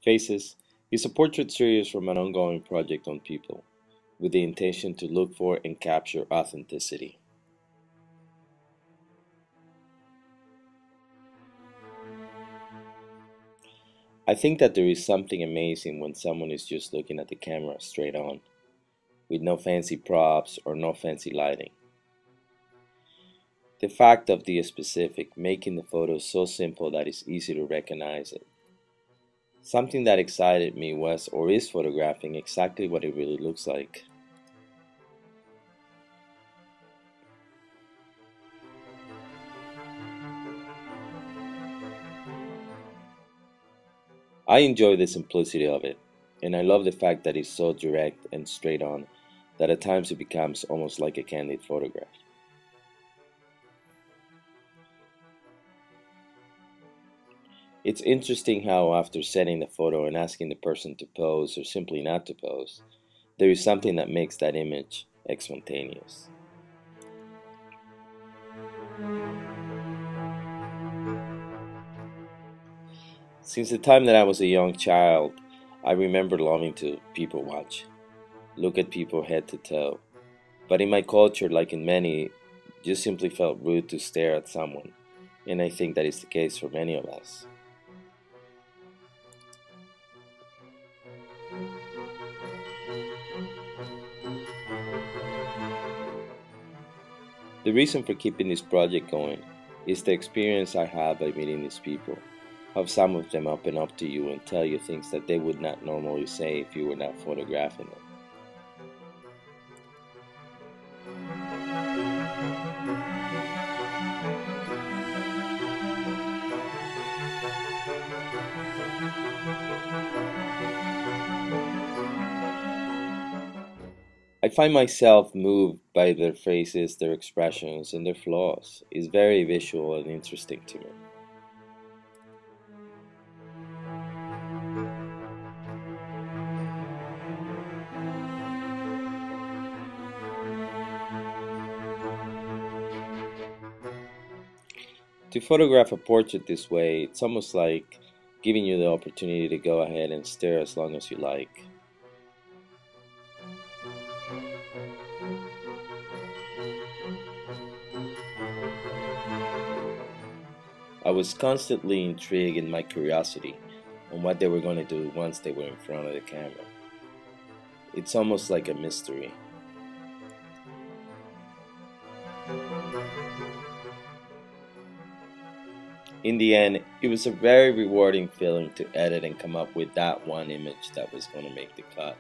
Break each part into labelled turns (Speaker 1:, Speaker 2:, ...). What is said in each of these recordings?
Speaker 1: Faces is a portrait series from an ongoing project on people, with the intention to look for and capture authenticity. I think that there is something amazing when someone is just looking at the camera straight on, with no fancy props or no fancy lighting. The fact of the specific, making the photo so simple that it's easy to recognize it. Something that excited me was or is photographing exactly what it really looks like. I enjoy the simplicity of it, and I love the fact that it's so direct and straight on that at times it becomes almost like a candid photograph. It's interesting how, after setting the photo and asking the person to pose or simply not to pose, there is something that makes that image spontaneous. Since the time that I was a young child, I remember loving to people watch, look at people head to toe. But in my culture, like in many, just simply felt rude to stare at someone, and I think that is the case for many of us. The reason for keeping this project going is the experience I have by meeting these people. How some of them open up to you and tell you things that they would not normally say if you were not photographing them. I find myself moved by their faces, their expressions, and their flaws. It's very visual and interesting to me. To photograph a portrait this way, it's almost like giving you the opportunity to go ahead and stare as long as you like. I was constantly intrigued in my curiosity on what they were going to do once they were in front of the camera. It's almost like a mystery. In the end, it was a very rewarding feeling to edit and come up with that one image that was going to make the cut.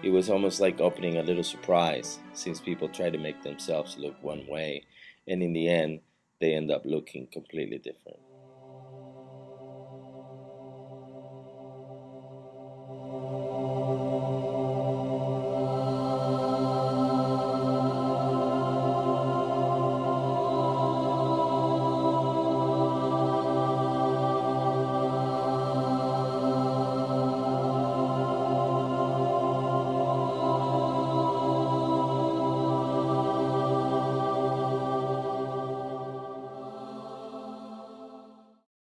Speaker 1: It was almost like opening a little surprise, since people try to make themselves look one way, and in the end, they end up looking completely different.